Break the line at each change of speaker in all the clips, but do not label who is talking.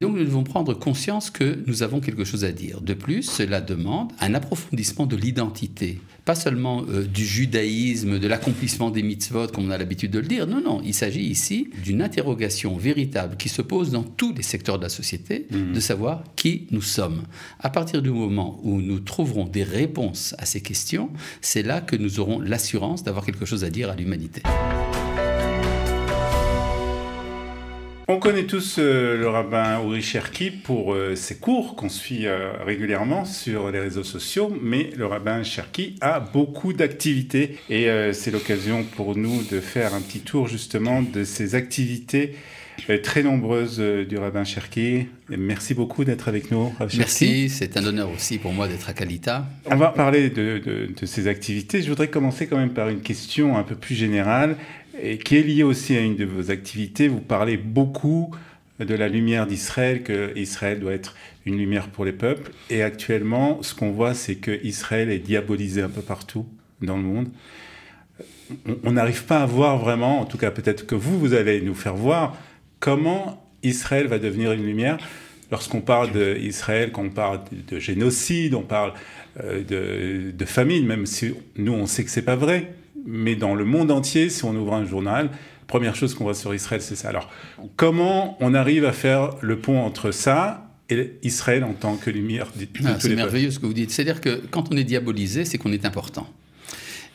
Donc nous devons prendre conscience que nous avons quelque chose à dire. De plus, cela demande un approfondissement de l'identité. Pas seulement du judaïsme, de l'accomplissement des mitzvot, comme on a l'habitude de le dire. Non, non, il s'agit ici d'une interrogation véritable qui se pose dans tous les secteurs de la société, de savoir qui nous sommes. À partir du moment où nous trouverons des réponses à ces questions, c'est là que nous aurons l'assurance d'avoir quelque chose à dire à l'humanité.
On connaît tous le rabbin Uri Cherki pour ses cours qu'on suit régulièrement sur les réseaux sociaux, mais le rabbin Cherki a beaucoup d'activités et c'est l'occasion pour nous de faire un petit tour justement de ces activités très nombreuses du rabbin Cherki. Merci beaucoup d'être avec nous, Rav Cherki.
Merci, c'est un honneur aussi pour moi d'être à Kalita.
On va parler de ces activités. Je voudrais commencer quand même par une question un peu plus générale, et qui est lié aussi à une de vos activités. Vous parlez beaucoup de la lumière d'Israël, que Israël doit être une lumière pour les peuples. Et actuellement, ce qu'on voit, c'est que Israël est diabolisé un peu partout dans le monde. On n'arrive pas à voir vraiment, en tout cas peut-être que vous allez nous faire voir, comment Israël va devenir une lumière. Lorsqu'on parle d'Israël, quand on parle de génocide, on parle de famine, même si nous, on sait que c'est pas vrai. Mais dans le monde entier, si on ouvre un journal, première chose qu'on voit sur Israël, c'est ça. Alors, comment on arrive à faire le pont entre ça et Israël en tant que lumière de tous les peuples ?
C'est merveilleux ce que vous dites. C'est-à-dire que quand on est diabolisé, c'est qu'on est important.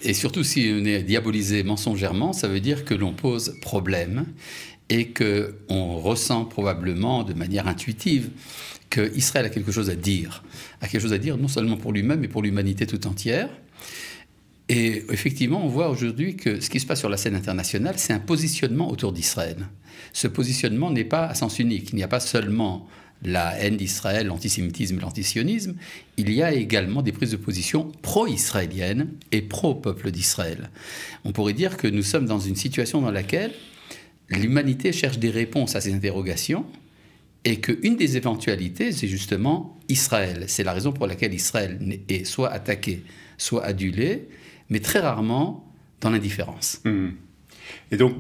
Et surtout, si on est diabolisé mensongèrement, ça veut dire que l'on pose problème et qu'on ressent probablement de manière intuitive qu'Israël a quelque chose à dire. A quelque chose à dire non seulement pour lui-même, mais pour l'humanité tout entière. Et effectivement, on voit aujourd'hui que ce qui se passe sur la scène internationale, c'est un positionnement autour d'Israël. Ce positionnement n'est pas à sens unique. Il n'y a pas seulement la haine d'Israël, l'antisémitisme et l'antisionisme. Il y a également des prises de position pro-israéliennes et pro-peuple d'Israël. On pourrait dire que nous sommes dans une situation dans laquelle l'humanité cherche des réponses à ces interrogations et qu'une des éventualités, c'est justement Israël. C'est la raison pour laquelle Israël est soit attaqué, soit adulé, mais très rarement dans l'indifférence.
Et donc,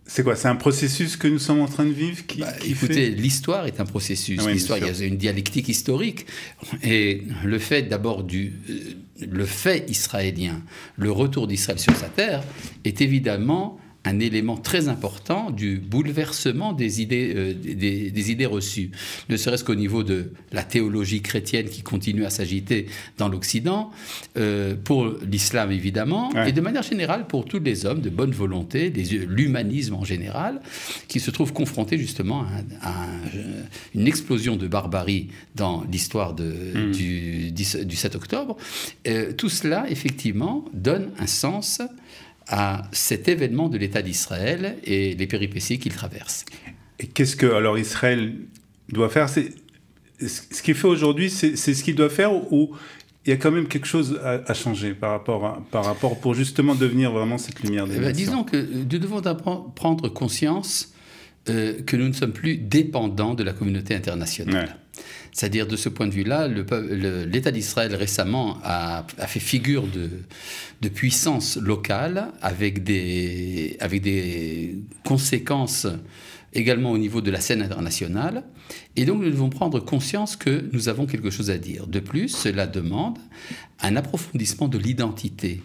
c'est quoi ? C'est un processus que nous sommes en train de vivre
écoutez, l'histoire est un processus. Oui, l'histoire, il y a une dialectique historique. Et le fait d'abord le fait israélien, le retour d'Israël sur sa terre, est évidemment un élément très important du bouleversement des idées reçues. Ne serait-ce qu'au niveau de la théologie chrétienne qui continue à s'agiter dans l'Occident, pour l'islam évidemment, et de manière générale pour tous les hommes de bonne volonté, l'humanisme en général, qui se trouvent confrontés justement à une explosion de barbarie dans l'histoire du 7 octobre. Tout cela, effectivement, donne un sens à cet événement de l'État d'Israël et les péripéties qu'il traverse.
Et qu'est-ce que alors Israël doit faire ? Ce qu'il fait aujourd'hui, c'est ce qu'il doit faire, ou il y a quand même quelque chose à changer par rapport pour justement devenir vraiment cette lumière des nations ?
Disons que nous devons prendre conscience que nous ne sommes plus dépendants de la communauté internationale. Ouais. C'est-à-dire, de ce point de vue-là, l'État d'Israël récemment a fait figure de puissance locale avec des conséquences également au niveau de la scène internationale. Et donc, nous devons prendre conscience que nous avons quelque chose à dire. De plus, cela demande un approfondissement de l'identité.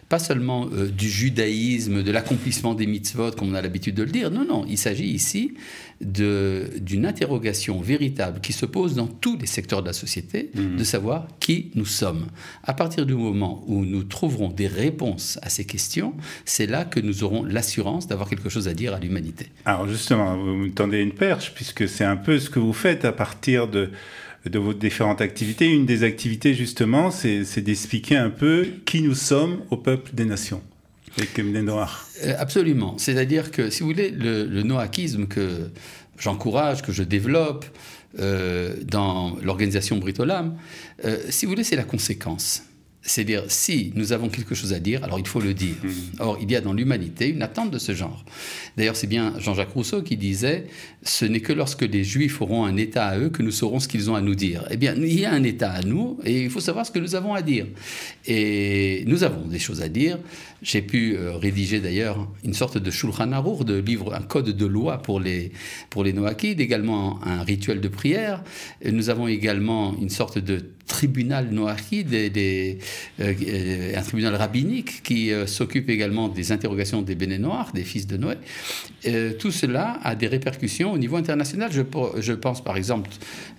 Pas seulement du judaïsme, de l'accomplissement des mitzvot, comme on a l'habitude de le dire. Non, non, il s'agit ici d'une interrogation véritable qui se pose dans tous les secteurs de la société, de savoir qui nous sommes. À partir du moment où nous trouverons des réponses à ces questions, c'est là que nous aurons l'assurance d'avoir quelque chose à dire à l'humanité.
Alors justement, vous me tendez une perche, puisque c'est un peu ce que vous faites à partir de vos différentes activités. Une des activités, justement, c'est d'expliquer un peu qui nous sommes au peuple des nations, avec les Noach.
Absolument. C'est-à-dire que, si vous voulez, le noachisme que j'encourage, que je développe dans l'organisation Brit Olam, si vous voulez, c'est la conséquence. C'est-à-dire, si nous avons quelque chose à dire, alors il faut le dire. Or, il y a dans l'humanité une attente de ce genre. D'ailleurs, c'est bien Jean-Jacques Rousseau qui disait « Ce n'est que lorsque les Juifs auront un État à eux que nous saurons ce qu'ils ont à nous dire. » Eh bien, il y a un État à nous et il faut savoir ce que nous avons à dire. Et nous avons des choses à dire. J'ai pu rédiger d'ailleurs une sorte de Shulchan Aruch, de livre, un code de loi pour les Noachides, également un rituel de prière. Et nous avons également une sorte de tribunal noachide, un tribunal rabbinique qui s'occupe également des interrogations des Béné Noirs, des fils de Noé. Tout cela a des répercussions au niveau international. Je pense par exemple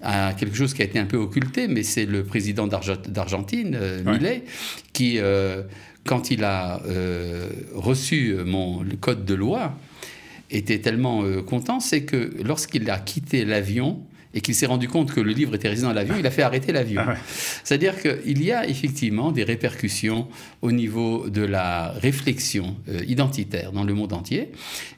à quelque chose qui a été un peu occulté, mais c'est le président d'Argentine, Milei, qui, quand il a reçu le code de loi, était tellement content, c'est que lorsqu'il a quitté l'avion, et qu'il s'est rendu compte que le livre était resté dans l'avion, il a fait arrêter l'avion. Ah ouais. C'est-à-dire qu'il y a effectivement des répercussions au niveau de la réflexion identitaire dans le monde entier.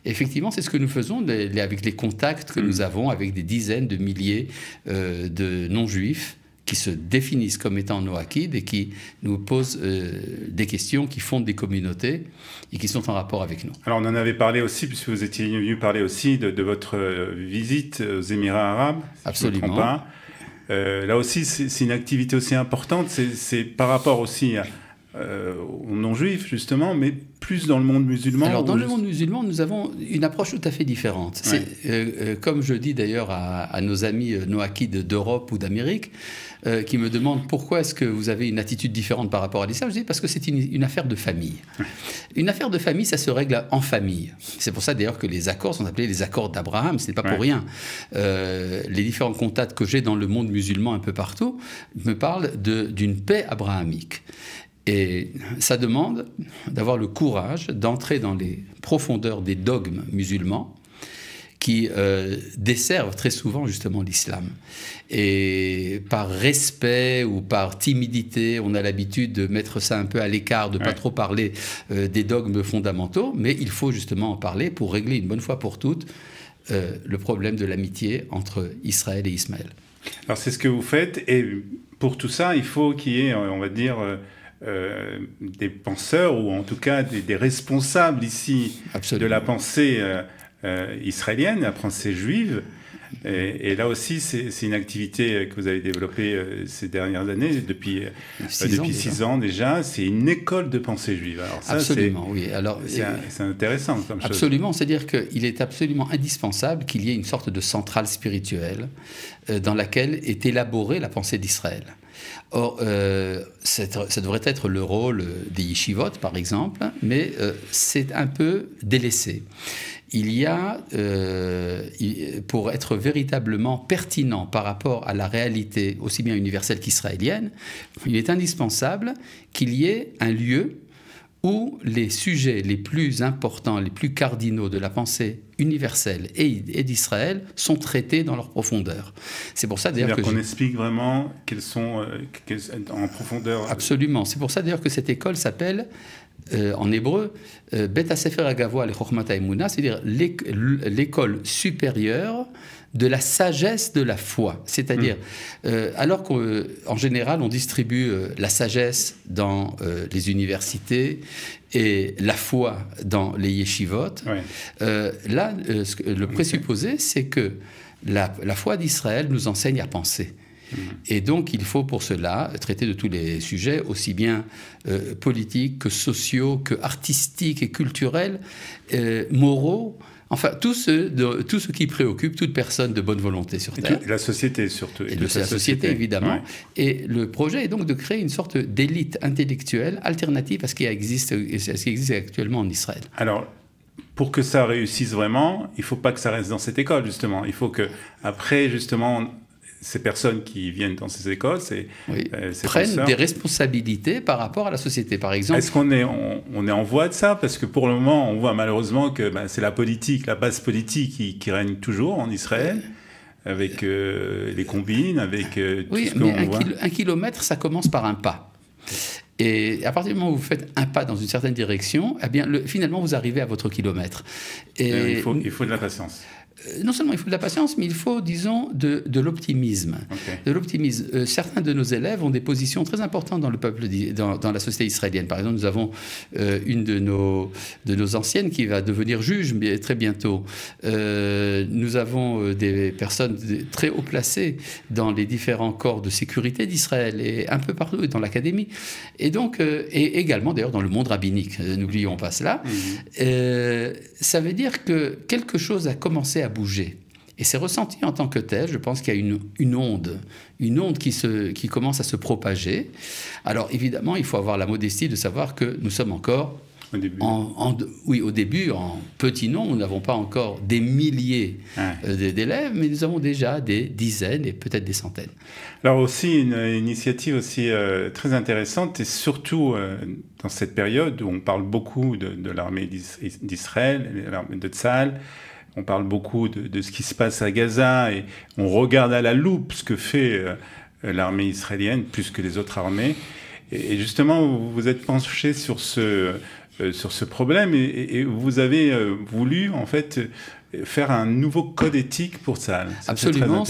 Et effectivement, c'est ce que nous faisons avec les contacts que nous avons avec des dizaines de milliers de non-juifs qui se définissent comme étant noachides et qui nous posent des questions, qui fondent des communautés et qui sont en rapport avec nous.
Alors on en avait parlé aussi, puisque vous étiez venu parler aussi de votre visite aux Émirats arabes.
Absolument.
Si je ne me trompe pas. Là aussi, c'est une activité aussi importante. C'est par rapport aussi aux non-juifs, justement, mais plus dans le monde musulman.
Alors, dans le monde musulman, nous avons une approche tout à fait différente. Ouais. Comme je dis d'ailleurs à nos amis noachides d'Europe ou d'Amérique, qui me demandent pourquoi est-ce que vous avez une attitude différente par rapport à l'islam, je dis parce que c'est une affaire de famille. Une affaire de famille, ça se règle en famille. C'est pour ça d'ailleurs que les accords sont appelés les accords d'Abraham, ce n'est pas pour rien. Les différents contacts que j'ai dans le monde musulman un peu partout me parlent d'une paix abrahamique. Et ça demande d'avoir le courage d'entrer dans les profondeurs des dogmes musulmans qui desservent très souvent justement l'islam. Et par respect ou par timidité, on a l'habitude de mettre ça un peu à l'écart, de ne pas trop parler des dogmes fondamentaux, mais il faut justement en parler pour régler une bonne fois pour toutes le problème de l'amitié entre Israël et Ismaël.
Alors c'est ce que vous faites, et pour tout ça, il faut qu'il y ait, on va dire... des penseurs, ou en tout cas des responsables ici Absolument. De la pensée israélienne, la pensée juive. Et là aussi, c'est une activité que vous avez développée ces dernières années, depuis 6 ans déjà. C'est une école de pensée juive. Alors ça,
absolument, oui.
C'est intéressant comme chose.
Absolument, c'est-à-dire qu'il est absolument indispensable qu'il y ait une sorte de centrale spirituelle dans laquelle est élaborée la pensée d'Israël. Or, ça devrait être le rôle des yeshivot, par exemple, mais c'est un peu délaissé. Il y a, pour être véritablement pertinent par rapport à la réalité aussi bien universelle qu'israélienne, il est indispensable qu'il y ait un lieu où les sujets les plus importants, les plus cardinaux de la pensée universelle et d'Israël sont traités dans leur profondeur. C'est pour ça d'ailleurs
qu'on explique vraiment quels sont en profondeur.
Absolument. C'est pour ça d'ailleurs que cette école s'appelle en hébreu Bet HaSefer HaGavoa LeChochmat HaEmuna, c'est-à-dire l'école supérieure de la sagesse de la foi. C'est-à-dire, alors qu'en général, on distribue la sagesse dans les universités et la foi dans les yeshivot, là, le présupposé, c'est que la foi d'Israël nous enseigne à penser. Et donc, il faut pour cela traiter de tous les sujets, aussi bien politiques que sociaux, que artistiques et culturels, moraux, enfin, tout ce qui préoccupe toute personne de bonne volonté sur Terre.
La société, surtout.
Et de la société, évidemment. Ouais. Et le projet est donc de créer une sorte d'élite intellectuelle alternative à ce qui existe actuellement en Israël.
Alors, pour que ça réussisse vraiment, il ne faut pas que ça reste dans cette école, justement. Il faut que, après, justement... ces personnes qui viennent dans ces écoles,
prennent des responsabilités par rapport à la société, par exemple.
Est-ce qu'on est en voie de ça? Parce que pour le moment, on voit malheureusement que c'est la politique, la base politique qui règne toujours en Israël, avec les combines, avec tout ce qu'on voit.
Un kilomètre, ça commence par un pas. Et à partir du moment où vous faites un pas dans une certaine direction, eh bien, finalement, vous arrivez à votre kilomètre.
Et il faut de la patience.
non seulement il faut de la patience, mais il faut, disons, de l'optimisme.
Okay.
De l'optimisme. Certains de nos élèves ont des positions très importantes dans le peuple, dans la société israélienne. Par exemple, nous avons une de nos anciennes qui va devenir juge très bientôt. Nous avons des personnes très haut placées dans les différents corps de sécurité d'Israël et un peu partout dans l'académie. Et donc, et également d'ailleurs dans le monde rabbinique. N'oublions pas cela. Ça veut dire que quelque chose a commencé à bouger. Et c'est ressenti en tant que tel. Je pense qu'il y a une onde qui commence à se propager. Alors évidemment, il faut avoir la modestie de savoir que nous sommes encore
au début.
Au début, en petit nombre, nous n'avons pas encore des milliers d'élèves, mais nous avons déjà des dizaines et peut-être des centaines.
Alors aussi, une initiative aussi très intéressante, et surtout dans cette période où on parle beaucoup de l'armée d'Israël, de l'armée de Tzahal, on parle beaucoup de ce qui se passe à Gaza, et on regarde à la loupe ce que fait l'armée israélienne, plus que les autres armées. Et justement, vous vous êtes penché sur ce problème, et vous avez voulu, en fait, faire un nouveau code éthique pour Tzahal.
Absolument.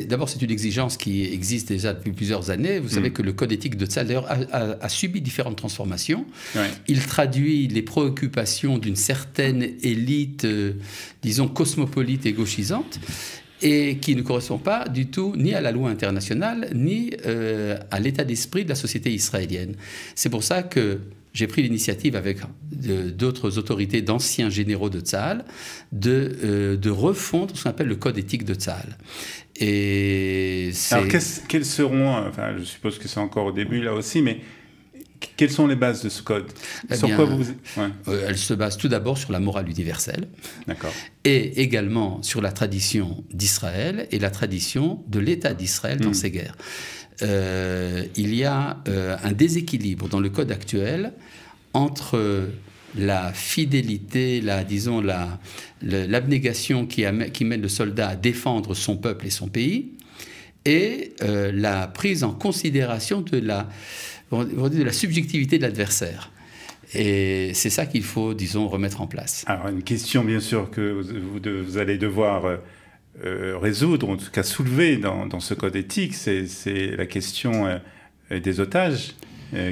D'abord, c'est une exigence qui existe déjà depuis plusieurs années. Vous savez que le code éthique de Tzahal, d'ailleurs, a subi différentes transformations. Ouais. Il traduit les préoccupations d'une certaine élite, disons, cosmopolite et gauchisante, et qui ne correspond pas du tout ni à la loi internationale, ni à l'état d'esprit de la société israélienne. C'est pour ça que j'ai pris l'initiative avec d'autres autorités, d'anciens généraux de Tzahal, de refondre ce qu'on appelle le code éthique de Tzahal.
Alors, quels seront, enfin, je suppose que c'est encore au début là aussi, mais quelles sont les bases de ce code?
Sur quoi elle se base tout d'abord sur la morale universelle.
D'accord.
Et également sur la tradition d'Israël et la tradition de l'État d'Israël dans ses guerres. Il y a un déséquilibre dans le code actuel entre la fidélité, l'abnégation qui mène le soldat à défendre son peuple et son pays, et la prise en considération de la subjectivité de l'adversaire. Et c'est ça qu'il faut, disons, remettre en place.
Alors, une question, bien sûr, que vous allez devoir résoudre, en tout cas soulever dans ce code éthique, c'est la question des otages,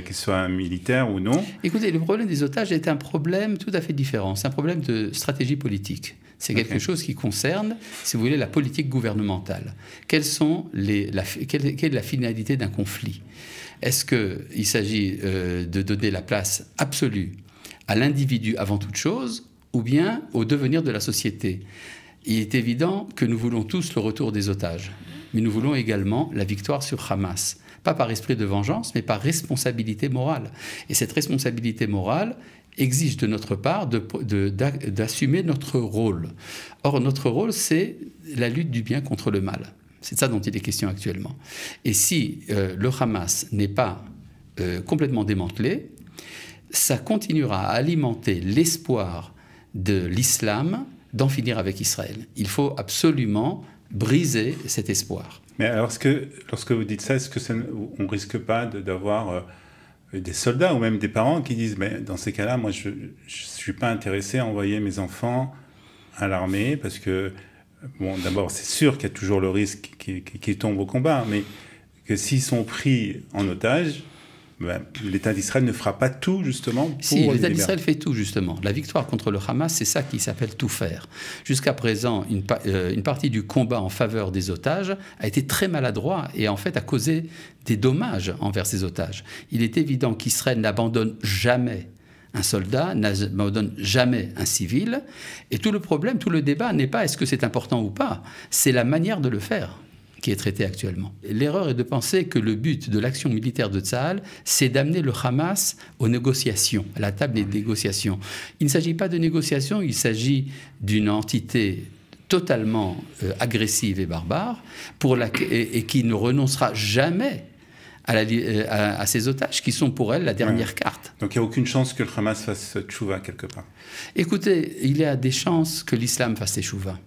qu'ils soient militaires ou non.
Écoutez, le problème des otages est un problème tout à fait différent. C'est un problème de stratégie politique. C'est quelque chose qui concerne, si vous voulez, la politique gouvernementale. Quelle est la finalité d'un conflit? Est-ce qu'il s'agit de donner la place absolue à l'individu avant toute chose, ou bien au devenir de la société? Il est évident que nous voulons tous le retour des otages, mais nous voulons également la victoire sur Hamas. Pas par esprit de vengeance, mais par responsabilité morale. Et cette responsabilité morale exige de notre part d'assumer notre rôle. Or, notre rôle, c'est la lutte du bien contre le mal. C'est de ça dont il est question actuellement. Et si le Hamas n'est pas complètement démantelé, ça continuera à alimenter l'espoir de l'islam d'en finir avec Israël. Il faut absolument briser cet espoir.
Mais alors, lorsque vous dites ça, est-ce qu'on ne risque pas d'avoir des soldats ou même des parents qui disent « dans ces cas-là, moi, je ne suis pas intéressé à envoyer mes enfants à l'armée parce que, bon, d'abord, c'est sûr qu'il y a toujours le risque qu'ils tombent au combat, mais que s'ils sont pris en otage, l'État d'Israël ne fera pas tout, justement, pour
Si, l'État d'Israël fait tout, justement. La victoire contre le Hamas, c'est ça qui s'appelle tout faire. Jusqu'à présent, une partie du combat en faveur des otages a été très maladroit et, en fait, a causé des dommages envers ces otages. Il est évident qu'Israël n'abandonne jamais un soldat, n'abandonne jamais un civil. Et tout le problème, tout le débat n'est pas est-ce que c'est important ou pas, c'est la manière de le faire qui est traité actuellement. L'erreur est de penser que le but de l'action militaire de Tzahal, c'est d'amener le Hamas aux négociations, à la table des négociations. Il ne s'agit pas de négociations, il s'agit d'une entité totalement agressive et barbare et qui ne renoncera jamais à ces otages qui sont pour elle la dernière carte.
Donc il n'y a aucune chance que le Hamas fasse tchouva quelque part?
Écoutez, il y a des chances que l'islam fasse tchouva.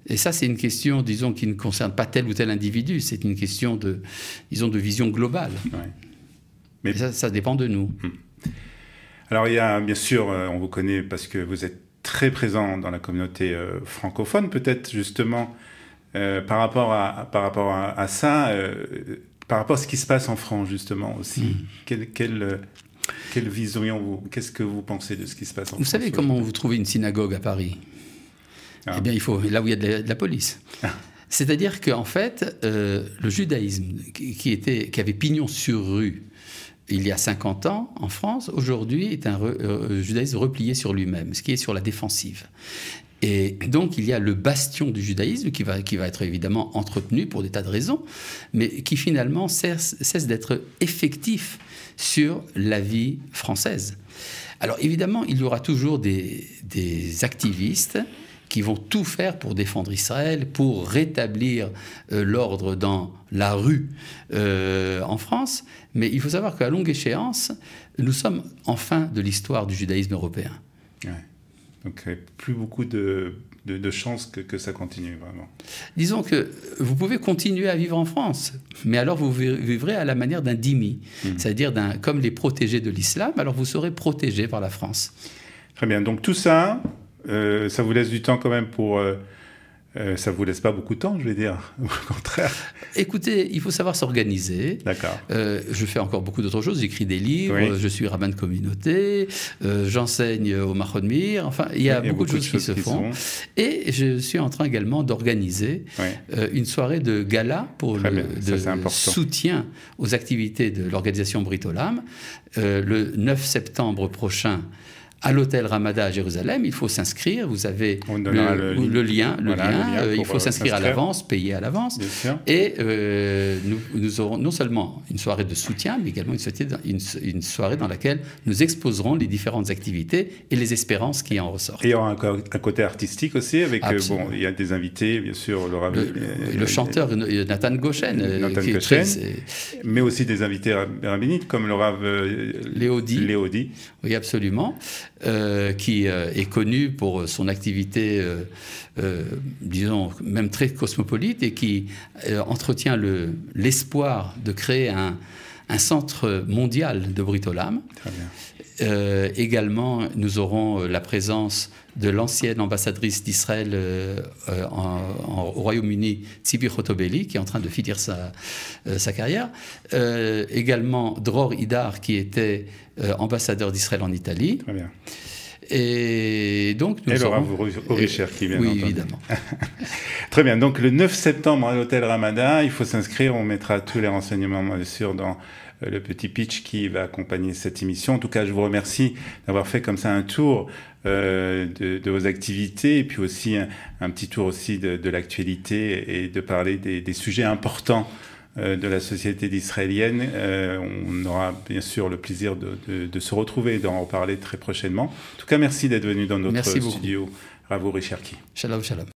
Et ça, c'est une question, disons, qui ne concerne pas tel ou tel individu. C'est une question de vision globale. Ouais. Mais ça dépend de nous.
Alors, il y a, bien sûr, on vous connaît parce que vous êtes très présent dans la communauté francophone. Peut-être justement, par rapport à ça, par rapport à ce qui se passe en France, justement, aussi, quelle vision, qu'est-ce que vous pensez de ce qui se passe en France?
Vous savez comment vous trouvez une synagogue à Paris? Eh bien, il faut là où il y a de la police. C'est-à-dire qu'en fait, le judaïsme qui avait pignon sur rue il y a 50 ans en France, aujourd'hui est un judaïsme replié sur lui-même, ce qui est sur la défensive. Et donc, il y a le bastion du judaïsme qui va être évidemment entretenu pour des tas de raisons, mais qui finalement cesse d'être effectif sur la vie française. Alors évidemment, il y aura toujours des activistes qui vont tout faire pour défendre Israël, pour rétablir l'ordre dans la rue en France. Mais il faut savoir qu'à longue échéance, nous sommes en fin de l'histoire du judaïsme européen.
Ouais. Donc, il n'y a plus beaucoup de chances que ça continue, vraiment.
Disons que vous pouvez continuer à vivre en France, mais alors vous vivrez à la manière d'un dhimmi, c'est-à-dire comme les protégés de l'islam, alors vous serez protégés par la France.
Très bien. Donc tout ça, ça vous laisse du temps quand même pour... ça ne vous laisse pas beaucoup de temps, je vais dire, au contraire.
Écoutez, il faut savoir s'organiser.
D'accord.
Je fais encore beaucoup d'autres choses. J'écris des livres, oui. Je suis rabbin de communauté, j'enseigne au Mahon Meir. Enfin, il y a beaucoup de choses qui se font. Et je suis en train également d'organiser une soirée de gala pour de soutien aux activités de l'organisation Brit Olam. Le 9 septembre prochain, à l'hôtel Ramada à Jérusalem, il faut s'inscrire. Vous avez le lien. Il faut s'inscrire à l'avance, payer à l'avance. Et nous aurons non seulement une soirée de soutien, mais également une soirée dans laquelle nous exposerons les différentes activités et les espérances qui en ressortent.
Et il y aura un côté artistique aussi, avec il y a des invités, bien sûr,
le chanteur Nathan Goshen,
mais aussi des invités rabbiniques comme le Rav Léodi.
Oui, absolument. Qui est connu pour son activité, disons, même très cosmopolite, et qui entretient l'espoir de créer un centre mondial de Brit Olam.
Très bien.
Également, nous aurons la présence de l'ancienne ambassadrice d'Israël au Royaume-Uni, Tzipi Hotobeli, qui est en train de finir sa carrière. Également, Dror Idar, qui était ambassadeur d'Israël en Italie.
Très bien.
Et donc, nous
aurons... Oricher, qui vient
oui, évidemment.
Très bien. Donc, le 9 septembre, à l'hôtel Ramada, il faut s'inscrire. On mettra tous les renseignements, bien sûr, dans le petit pitch qui va accompagner cette émission. En tout cas, je vous remercie d'avoir fait comme ça un tour de vos activités, et puis aussi un petit tour aussi de l'actualité, et de parler des sujets importants de la société israélienne. On aura bien sûr le plaisir de se retrouver et d'en reparler très prochainement. En tout cas, merci d'être venu dans notre studio. Rav Uri Cherki.
Shalom, shalom.